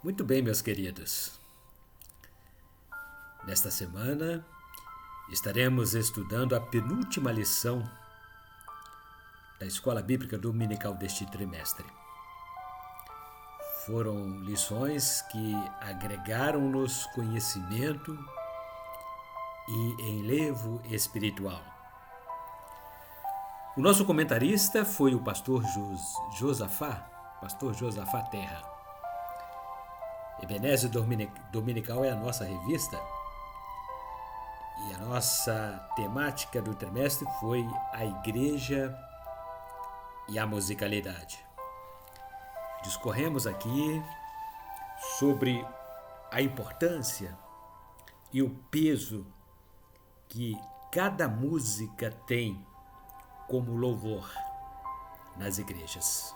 Muito bem, meus queridos. Nesta semana estaremos estudando a penúltima lição da Escola Bíblica Dominical deste trimestre. Foram lições que agregaram-nos conhecimento e enlevo espiritual. O nosso comentarista foi o pastor Josafá Terra. Ebenezer Dominical é a nossa revista e a nossa temática do trimestre foi a igreja e a musicalidade. Discorremos aqui sobre a importância e o peso que cada música tem como louvor nas igrejas.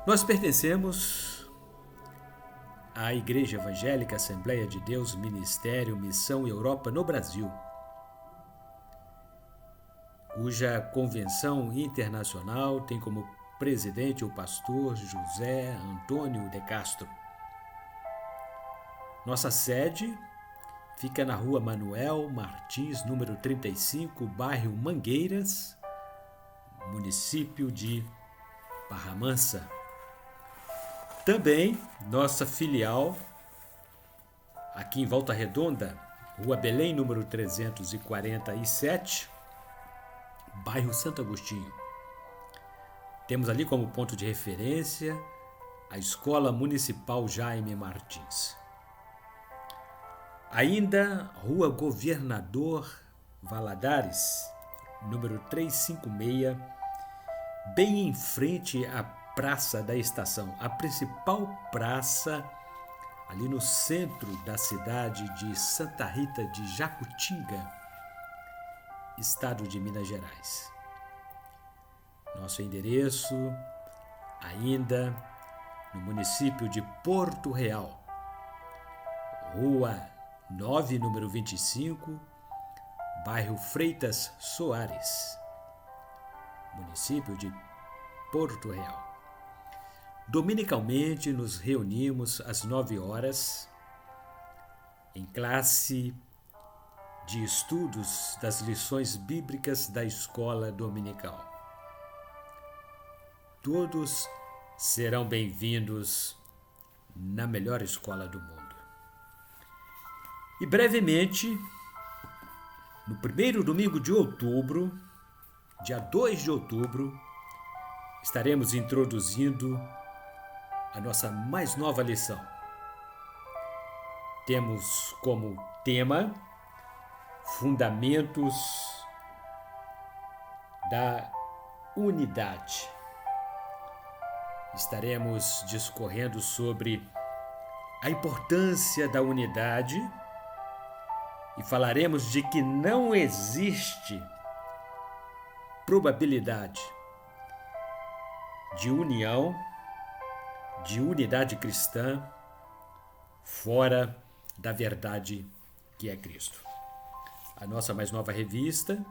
Nós pertencemos à Igreja Evangélica Assembleia de Deus, Ministério, Missão Europa no Brasil, cuja convenção internacional tem como presidente o pastor José Antônio de Castro. Nossa sede fica na rua Manuel Martins, número 35, bairro Mangueiras, município de Barra Mansa. Também nossa filial aqui em Volta Redonda, rua Belém, número 347, bairro Santo Agostinho. Temos ali como ponto de referência a Escola Municipal Jaime Martins. Ainda Rua Governador Valadares, número 356, bem em frente à Praça da Estação, a principal praça ali no centro da cidade de Santa Rita de Jacutinga, estado de Minas Gerais. Nosso endereço ainda no município de Porto Real, Rua 9, número 25, bairro Freitas Soares, município de Porto Real. Dominicalmente nos reunimos às 9 horas em classe de estudos das lições bíblicas da escola dominical. Todos serão bem-vindos na melhor escola do mundo. E brevemente, no primeiro domingo de outubro, dia 2 de outubro, estaremos introduzindo a nossa mais nova lição. Temos como tema Fundamentos da Unidade. Estaremos discorrendo sobre a importância da unidade e falaremos de que não existe probabilidade de união, de unidade cristã, fora da verdade que é Cristo. A nossa mais nova revista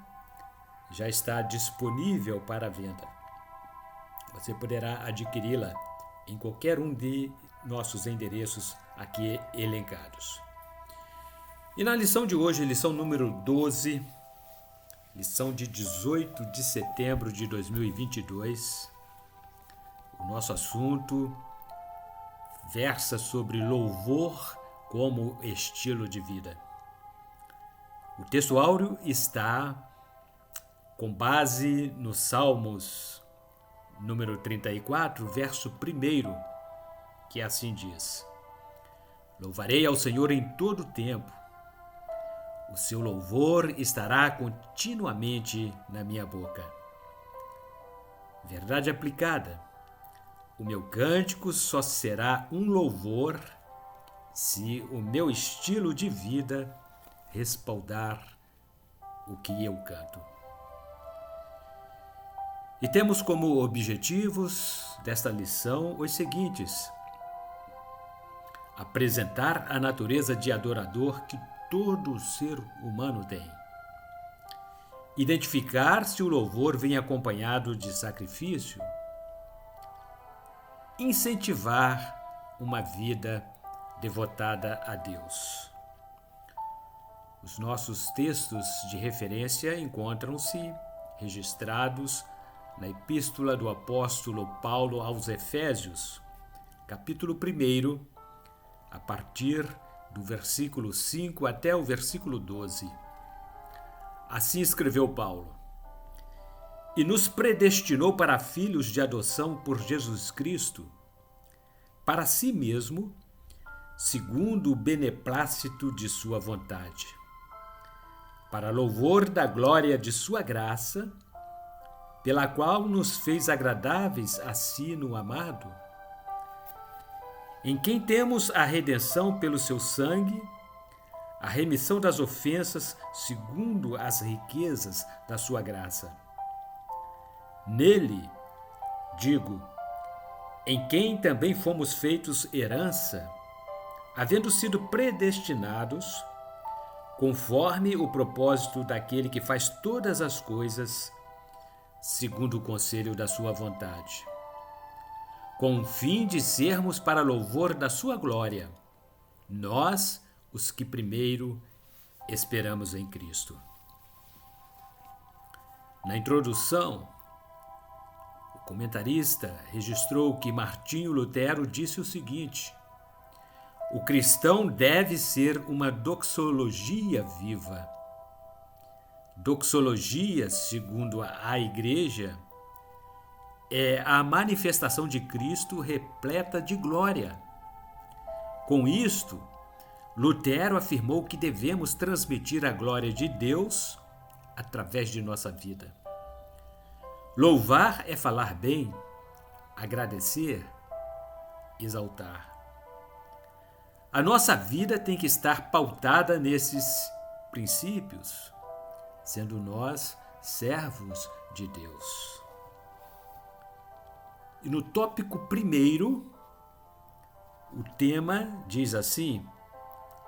já está disponível para venda. Você poderá adquiri-la em qualquer um de nossos endereços aqui elencados. E na lição de hoje, lição número 12, lição de 18 de setembro de 2022, o nosso assunto versa sobre louvor como estilo de vida. O texto áureo está com base no Salmos número 34, verso 1, que assim diz: Louvarei ao Senhor em todo o tempo, o seu louvor estará continuamente na minha boca. Verdade aplicada: o meu cântico só será um louvor se o meu estilo de vida respaldar o que eu canto. E temos como objetivos desta lição os seguintes: apresentar a natureza de adorador que todo ser humano tem, identificar se o louvor vem acompanhado de sacrifício, incentivar uma vida devotada a Deus. Os nossos textos de referência encontram-se registrados na Epístola do Apóstolo Paulo aos Efésios, capítulo 1, a partir do versículo 5 até o versículo 12. Assim escreveu Paulo: E nos predestinou para filhos de adoção por Jesus Cristo, para si mesmo, segundo o beneplácito de sua vontade, para louvor da glória de sua graça, pela qual nos fez agradáveis a si no amado, em quem temos a redenção pelo seu sangue, a remissão das ofensas segundo as riquezas da sua graça. Nele, digo, em quem também fomos feitos herança, havendo sido predestinados, conforme o propósito daquele que faz todas as coisas, segundo o conselho da sua vontade, com o fim de sermos para louvor da sua glória, nós, os que primeiro esperamos em Cristo. Na introdução, o comentarista registrou que Martinho Lutero disse o seguinte: o cristão deve ser uma doxologia viva. Doxologia, segundo a Igreja, é a manifestação de Cristo repleta de glória. Com isto, Lutero afirmou que devemos transmitir a glória de Deus através de nossa vida. Louvar é falar bem, agradecer, exaltar. A nossa vida tem que estar pautada nesses princípios, sendo nós servos de Deus. E no tópico 1, o tema diz assim: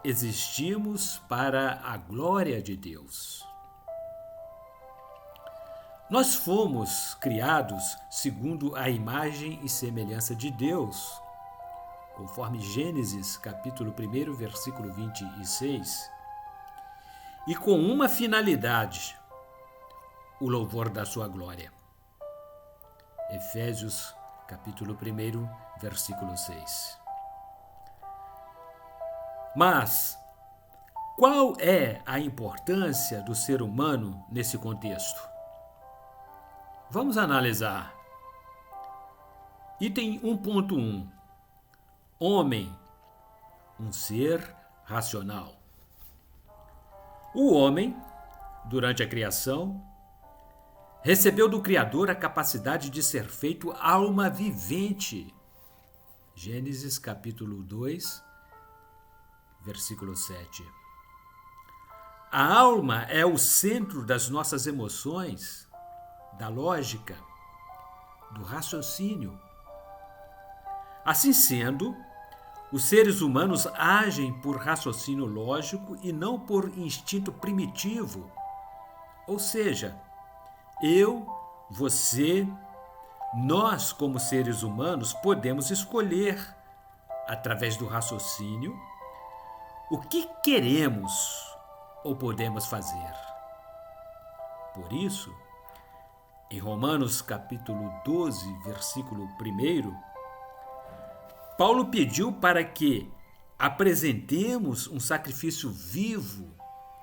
existimos para a glória de Deus. Nós fomos criados segundo a imagem e semelhança de Deus, conforme Gênesis, capítulo 1, versículo 26, e com uma finalidade, o louvor da sua glória. Efésios, capítulo 1, versículo 6. Mas, qual é a importância do ser humano nesse contexto? Vamos analisar. Item 1.1. Homem, um ser racional. O homem, durante a criação, recebeu do Criador a capacidade de ser feito alma vivente. Gênesis capítulo 2, versículo 7. A alma é o centro das nossas emoções, da lógica, do raciocínio. Assim sendo, os seres humanos agem por raciocínio lógico e não por instinto primitivo. Ou seja, eu, você, nós como seres humanos podemos escolher, através do raciocínio, o que queremos ou podemos fazer. Por isso, em Romanos capítulo 12, versículo 1, Paulo pediu para que apresentemos um sacrifício vivo,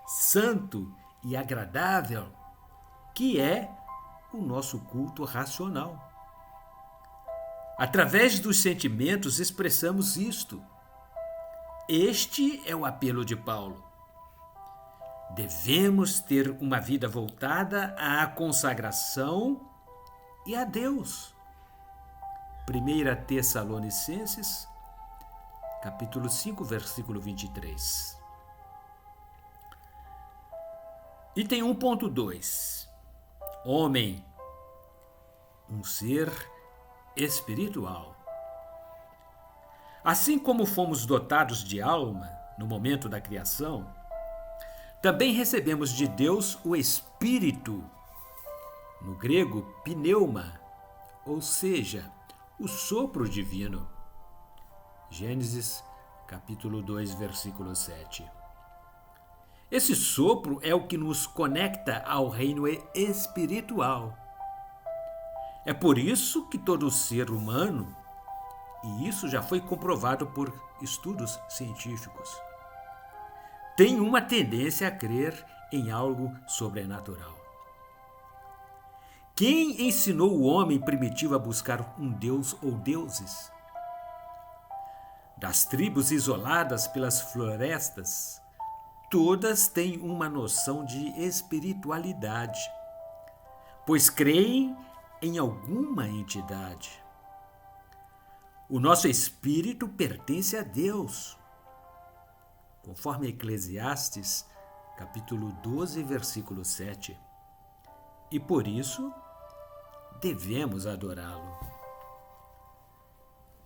santo e agradável, que é o nosso culto racional. Através dos sentimentos expressamos isto. Este é o apelo de Paulo. Devemos ter uma vida voltada à consagração e a Deus. 1 Tessalonicenses, capítulo 5, versículo 23. Item 1.2. Homem, um ser espiritual. Assim como fomos dotados de alma no momento da criação, também recebemos de Deus o Espírito, no grego pneuma, ou seja, o sopro divino. Gênesis, capítulo 2, versículo 7. Esse sopro é o que nos conecta ao reino espiritual. É por isso que todo ser humano, e isso já foi comprovado por estudos científicos, tem uma tendência a crer em algo sobrenatural. Quem ensinou o homem primitivo a buscar um deus ou deuses? Das tribos isoladas pelas florestas, todas têm uma noção de espiritualidade, pois creem em alguma entidade. O nosso espírito pertence a Deus, conforme Eclesiastes, capítulo 12, versículo 7. E por isso, devemos adorá-lo.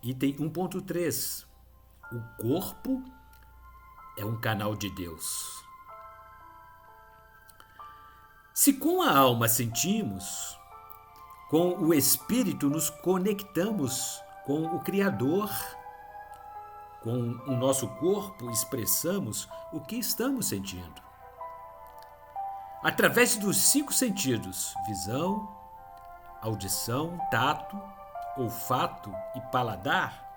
Item 1.3. O corpo é um canal de Deus. Se com a alma sentimos, com o espírito nos conectamos com o Criador, com o nosso corpo expressamos o que estamos sentindo. Através dos 5 sentidos, visão, audição, tato, olfato e paladar,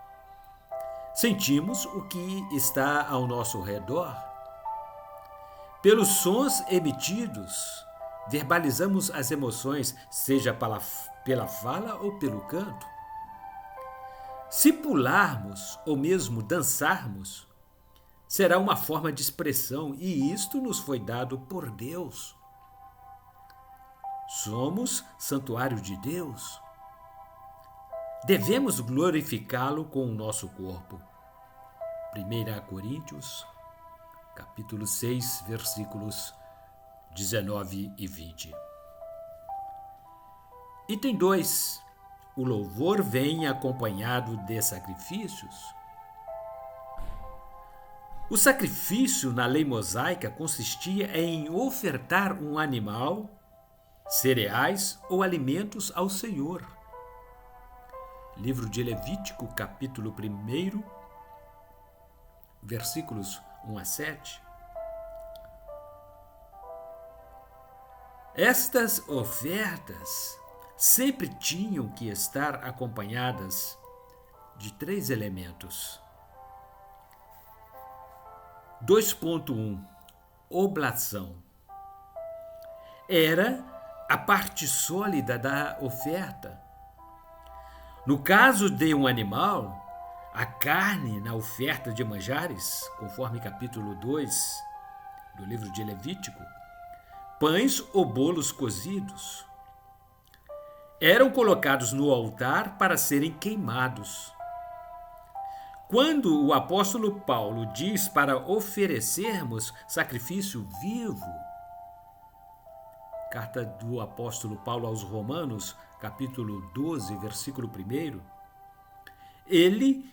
sentimos o que está ao nosso redor. Pelos sons emitidos, verbalizamos as emoções, seja pela fala ou pelo canto. Se pularmos ou mesmo dançarmos, será uma forma de expressão e isto nos foi dado por Deus. Somos santuário de Deus. Devemos glorificá-lo com o nosso corpo. 1 Coríntios, capítulo 6, versículos 19 e 20. Item 2. O louvor vem acompanhado de sacrifícios. O sacrifício na lei mosaica consistia em ofertar um animal, cereais ou alimentos ao Senhor. Livro de Levítico, capítulo 1, versículos 1 a 7. Estas ofertas sempre tinham que estar acompanhadas de 3 elementos. 2.1. Oblação. Era a parte sólida da oferta. No caso de um animal, a carne na oferta de manjares, conforme capítulo 2 do livro de Levítico, pães ou bolos cozidos, eram colocados no altar para serem queimados. Quando o apóstolo Paulo diz para oferecermos sacrifício vivo, carta do apóstolo Paulo aos Romanos, capítulo 12, versículo 1, ele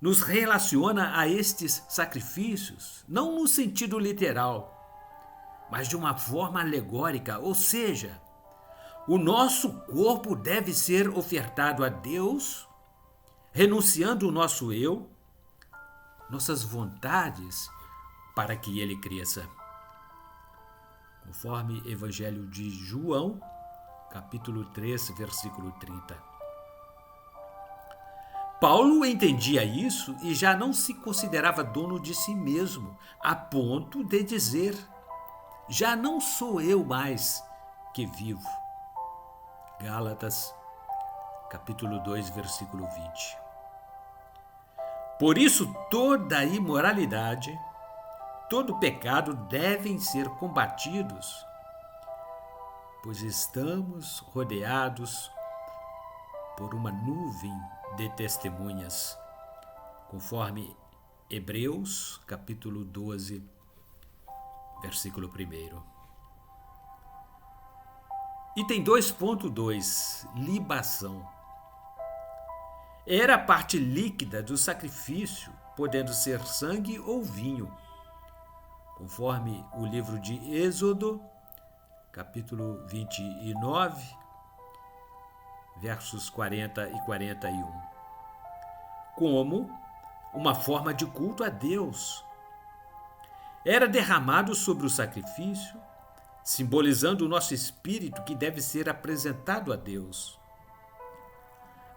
nos relaciona a estes sacrifícios, não no sentido literal, mas de uma forma alegórica, ou seja, o nosso corpo deve ser ofertado a Deus, renunciando o nosso eu, nossas vontades, para que ele cresça. Conforme Evangelho de João, capítulo 3, versículo 30. Paulo entendia isso e já não se considerava dono de si mesmo, a ponto de dizer: já não sou eu mais que vivo. Gálatas, capítulo 2, versículo 20. Por isso, toda imoralidade, todo pecado devem ser combatidos, pois estamos rodeados por uma nuvem de testemunhas, conforme Hebreus, capítulo 12, versículo 1. Item 2.2. Libação. Era a parte líquida do sacrifício, podendo ser sangue ou vinho, conforme o livro de Êxodo, capítulo 29, versos 40 e 41. Como uma forma de culto a Deus. Era derramado sobre o sacrifício, simbolizando o nosso espírito que deve ser apresentado a Deus.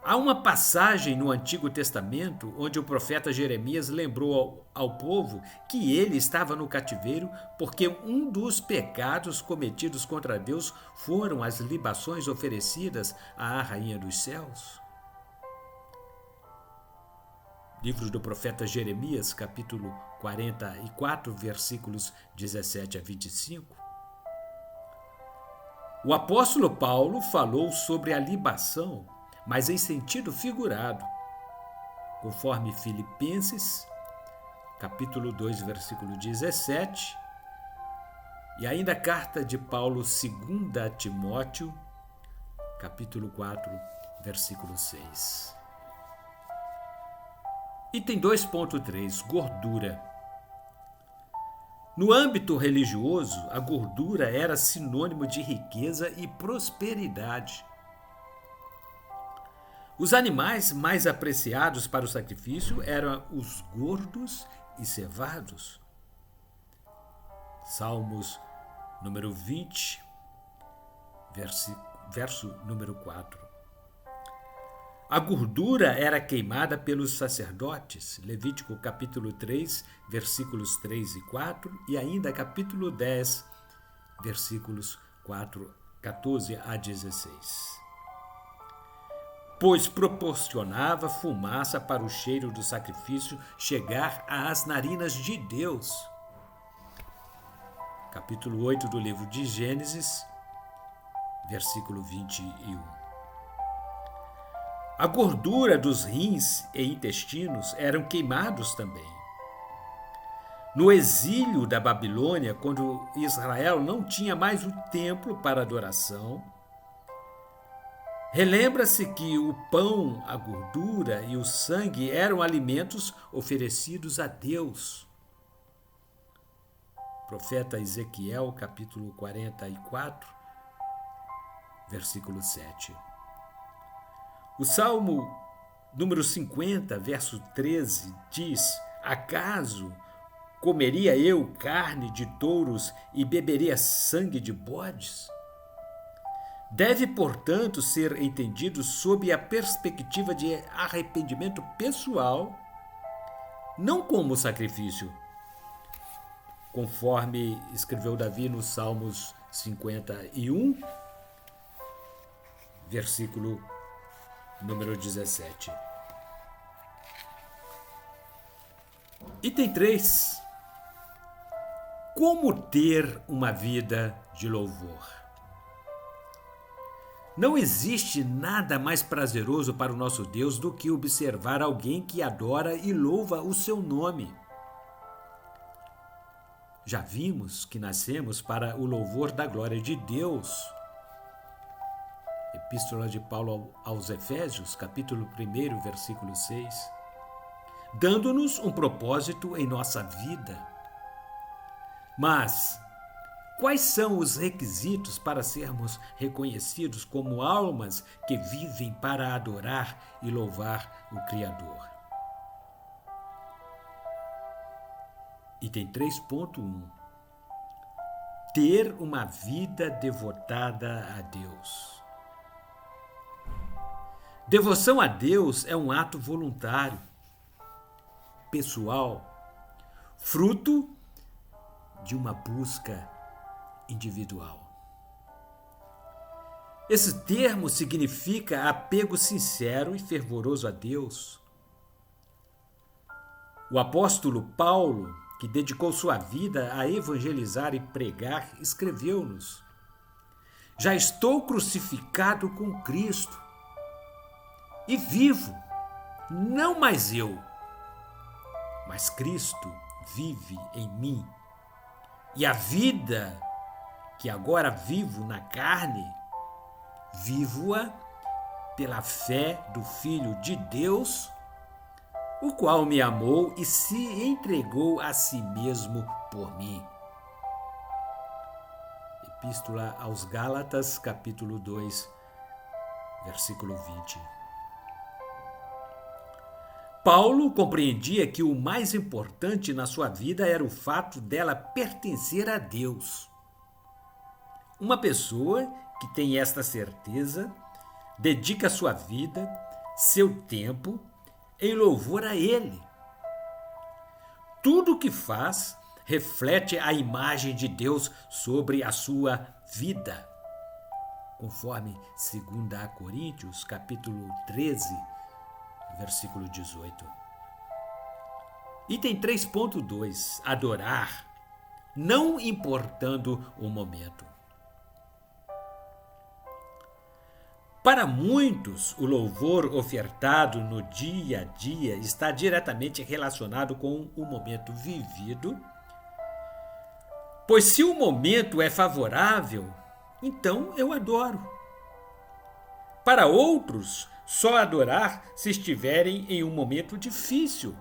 Há uma passagem no Antigo Testamento onde o profeta Jeremias lembrou ao povo que ele estava no cativeiro porque um dos pecados cometidos contra Deus foram as libações oferecidas à Rainha dos Céus. Livro do profeta Jeremias, capítulo 44, versículos 17 a 25. O apóstolo Paulo falou sobre a libação, mas em sentido figurado, conforme Filipenses, capítulo 2, versículo 17, e ainda a carta de Paulo 2 a Timóteo, capítulo 4, versículo 6. Item 2.3, gordura. No âmbito religioso, a gordura era sinônimo de riqueza e prosperidade. Os animais mais apreciados para o sacrifício eram os gordos e cevados. Salmos número 20, verso número 4. A gordura era queimada pelos sacerdotes, Levítico capítulo 3, versículos 3 e 4, e ainda capítulo 10, versículos 14 a 16. Pois proporcionava fumaça para o cheiro do sacrifício chegar às narinas de Deus. Capítulo 8 do livro de Gênesis, versículo 21. A gordura dos rins e intestinos eram queimados também. No exílio da Babilônia, quando Israel não tinha mais o templo para adoração, relembra-se que o pão, a gordura e o sangue eram alimentos oferecidos a Deus. Profeta Ezequiel, capítulo 44, versículo 7. O Salmo número 50, verso 13, diz: Acaso comeria eu carne de touros e beberia sangue de bodes? Deve, portanto, ser entendido sob a perspectiva de arrependimento pessoal, não como sacrifício, conforme escreveu Davi nos Salmos 51, versículo número 17. Item 3. Como ter uma vida de louvor? Não existe nada mais prazeroso para o nosso Deus do que observar alguém que adora e louva o seu nome. Já vimos que nascemos para o louvor da glória de Deus. Epístola de Paulo aos Efésios, capítulo 1, versículo 6. Dando-nos um propósito em nossa vida. Mas quais são os requisitos para sermos reconhecidos como almas que vivem para adorar e louvar o Criador? Item 3.1. Ter uma vida devotada a Deus. Devoção a Deus é um ato voluntário, pessoal, fruto de uma busca individual. Esse termo significa apego sincero e fervoroso a Deus. O apóstolo Paulo, que dedicou sua vida a evangelizar e pregar, escreveu-nos: Já estou crucificado com Cristo e vivo, não mais eu, mas Cristo vive em mim. E a vida que agora vivo na carne, vivo-a pela fé do Filho de Deus, o qual me amou e se entregou a si mesmo por mim. Epístola aos Gálatas, capítulo 2, versículo 20. Paulo compreendia que o mais importante na sua vida era o fato dela pertencer a Deus. Uma pessoa que tem esta certeza dedica sua vida, seu tempo, em louvor a Ele. Tudo o que faz reflete a imagem de Deus sobre a sua vida, conforme 2 Coríntios, capítulo 13, versículo 18. Item 3.2, adorar, não importando o momento. Para muitos, o louvor ofertado no dia a dia está diretamente relacionado com o momento vivido, pois se o momento é favorável, então eu adoro. Para outros, só adorar se estiverem em um momento difícil.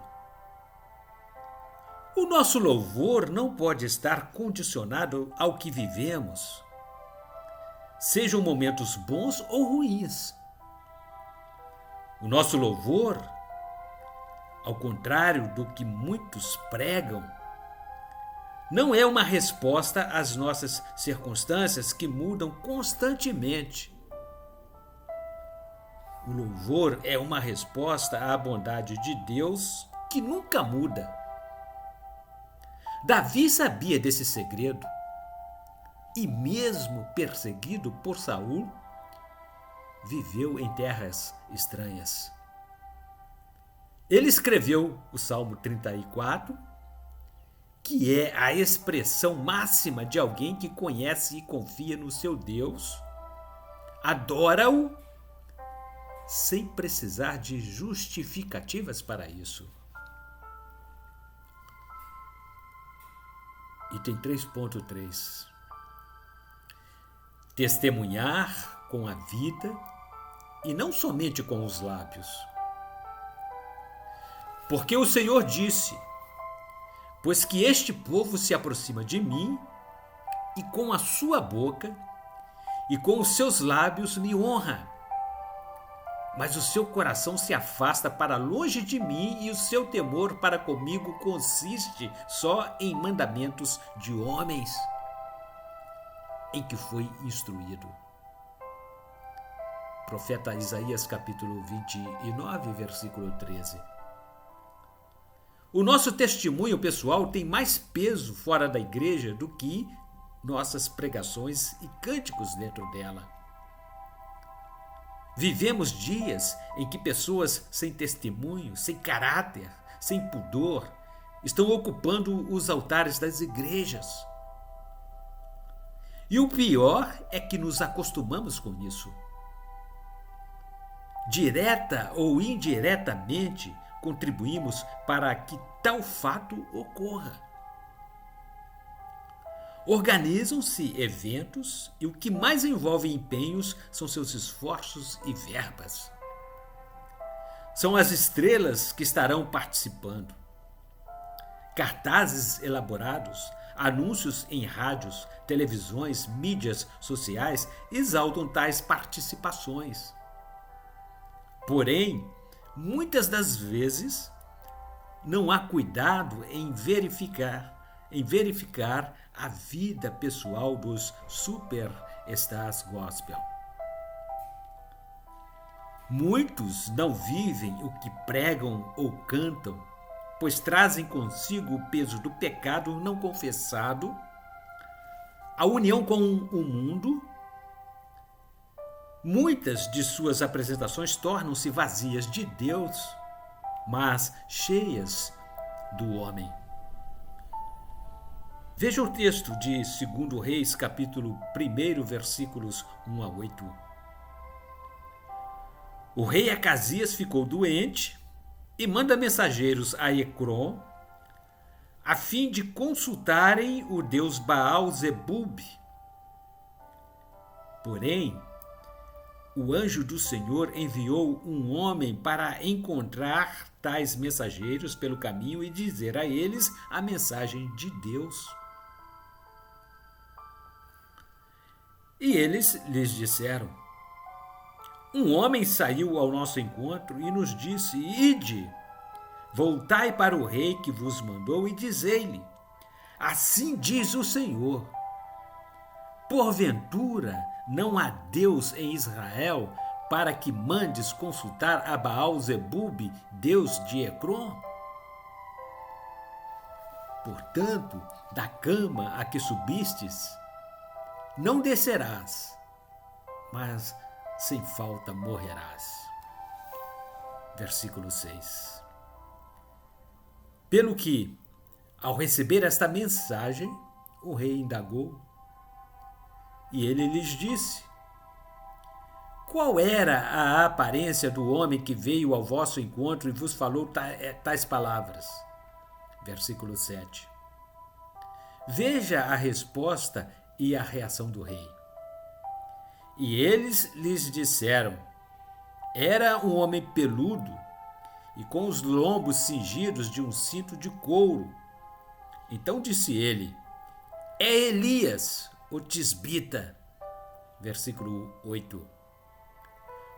O nosso louvor não pode estar condicionado ao que vivemos, sejam momentos bons ou ruins. O nosso louvor, ao contrário do que muitos pregam, não é uma resposta às nossas circunstâncias que mudam constantemente. O louvor é uma resposta à bondade de Deus que nunca muda. Davi sabia desse segredo e, mesmo perseguido por Saul, viveu em terras estranhas. Ele escreveu o Salmo 34, que é a expressão máxima de alguém que conhece e confia no seu Deus, adora-o sem precisar de justificativas para isso. Item 3.3. Testemunhar com a vida e não somente com os lábios. Porque o Senhor disse: pois que este povo se aproxima de mim e com a sua boca e com os seus lábios me honra, mas o seu coração se afasta para longe de mim e o seu temor para comigo consiste só em mandamentos de homens em que foi instruído. Profeta Isaías, capítulo 29, versículo 13. O nosso testemunho pessoal tem mais peso fora da igreja do que nossas pregações e cânticos dentro dela. Vivemos dias em que pessoas sem testemunho, sem caráter, sem pudor, estão ocupando os altares das igrejas. E o pior é que nos acostumamos com isso. Direta ou indiretamente, contribuímos para que tal fato ocorra. Organizam-se eventos e o que mais envolve empenhos são seus esforços e verbas. São as estrelas que estarão participando. Cartazes elaborados, anúncios em rádios, televisões, mídias sociais exaltam tais participações. Porém, muitas das vezes, não há cuidado em verificar a vida pessoal dos superstars gospel. Muitos não vivem o que pregam ou cantam, pois trazem consigo o peso do pecado não confessado, a união com o mundo. Muitas de suas apresentações tornam-se vazias de Deus, mas cheias do homem. Veja o texto de 2 Reis, capítulo 1, versículos 1 a 8. O rei Acasias ficou doente e manda mensageiros a Ecrom, a fim de consultarem o deus Baal-zebub. Porém, o anjo do Senhor enviou um homem para encontrar tais mensageiros pelo caminho e dizer a eles a mensagem de Deus. E eles lhes disseram: um homem saiu ao nosso encontro e nos disse: ide, Voltai para o rei que vos mandou e dizei-lhe: assim diz o Senhor: porventura não há Deus em Israel para que mandes consultar a Baal-zebube, Deus de Ecrom? Portanto, da cama a que subistes, não descerás, mas sem falta morrerás. Versículo 6. Pelo que, ao receber esta mensagem, o rei indagou, e ele lhes disse: qual era a aparência do homem que veio ao vosso encontro e vos falou tais palavras? Versículo 7. Veja a resposta e a reação do rei. E eles lhes disseram: era um homem peludo e com os lombos cingidos de um cinto de couro. Então disse ele: é Elias, o tisbita. Versículo 8.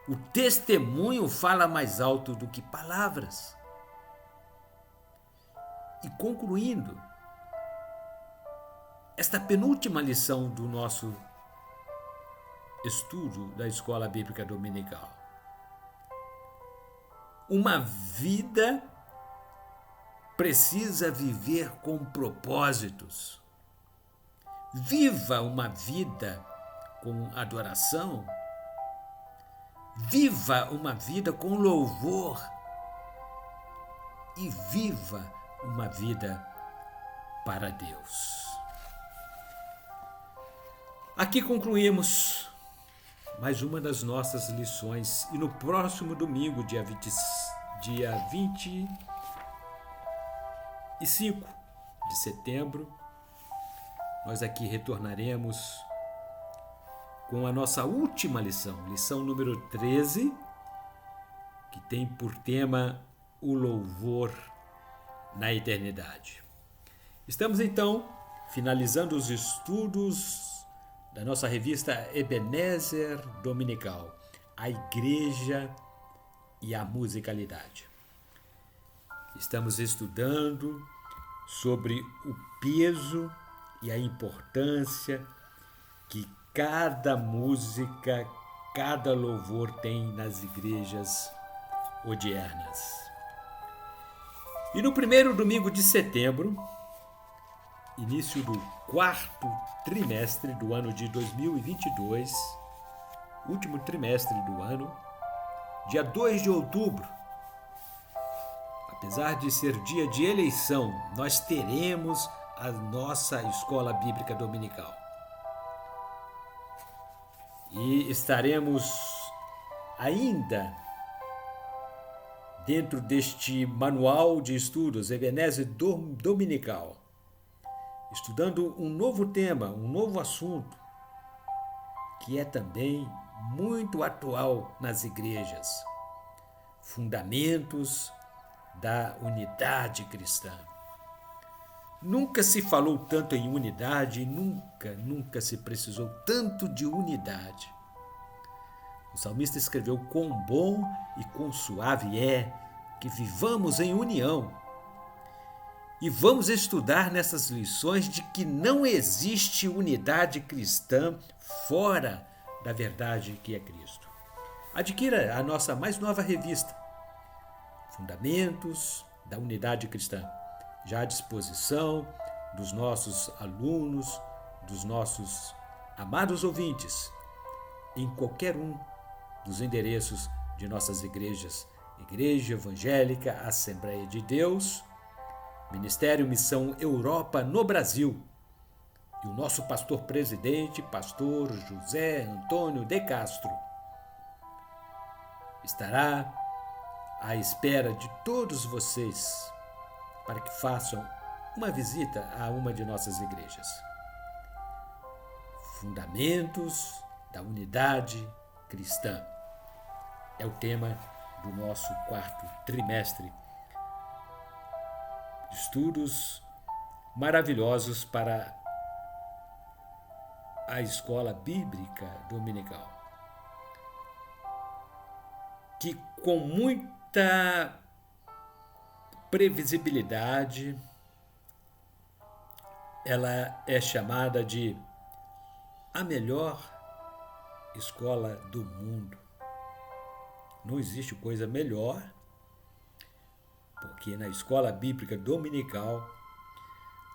O testemunho fala mais alto do que palavras. E concluindo, esta penúltima lição do nosso estudo da Escola Bíblica Dominical. Uma vida precisa viver com propósitos. Viva uma vida com adoração. Viva uma vida com louvor. E viva uma vida para Deus. Aqui concluímos mais uma das nossas lições. E no próximo domingo, dia 25 de setembro, nós aqui retornaremos com a nossa última lição, lição número 13, que tem por tema o louvor na eternidade. Estamos então finalizando os estudos da nossa revista Ebenezer Dominical, a Igreja e a Musicalidade. Estamos estudando sobre o peso e a importância que cada música, cada louvor tem nas igrejas odiernas. E no primeiro domingo de setembro, início do quarto trimestre do ano de 2022, último trimestre do ano, dia 2 de outubro, apesar de ser dia de eleição, nós teremos a nossa Escola Bíblica Dominical. E estaremos ainda dentro deste manual de estudos, Ebenezer Dominical, estudando um novo tema, um novo assunto, que é também muito atual nas igrejas: fundamentos da unidade cristã. Nunca se falou tanto em unidade e nunca se precisou tanto de unidade. O salmista escreveu: quão bom e quão suave é que vivamos em união. E vamos estudar nessas lições de que não existe unidade cristã fora da verdade que é Cristo. Adquira a nossa mais nova revista, Fundamentos da Unidade Cristã, já à disposição dos nossos alunos, dos nossos amados ouvintes, em qualquer um dos endereços de nossas igrejas: Igreja Evangélica Assembleia de Deus, Ministério Missão Europa no Brasil, e o nosso pastor-presidente, pastor José Antônio de Castro, estará à espera de todos vocês para que façam uma visita a uma de nossas igrejas. Fundamentos da Unidade Cristã é o tema do nosso quarto trimestre. Estudos maravilhosos para a Escola Bíblica Dominical, que com muita previsibilidade, ela é chamada de a melhor escola do mundo. Não existe coisa melhor, porque na escola bíblica dominical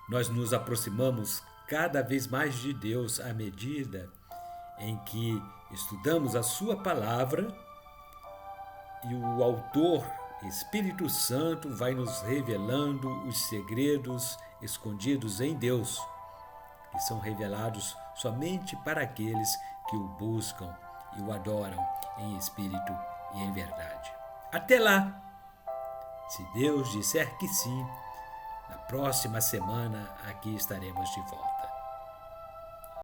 nós nos aproximamos cada vez mais de Deus à medida em que estudamos a sua palavra e o autor, Espírito Santo, vai nos revelando os segredos escondidos em Deus, que são revelados somente para aqueles que o buscam e o adoram em espírito e em verdade. Até lá! Se Deus disser que sim, na próxima semana aqui estaremos de volta.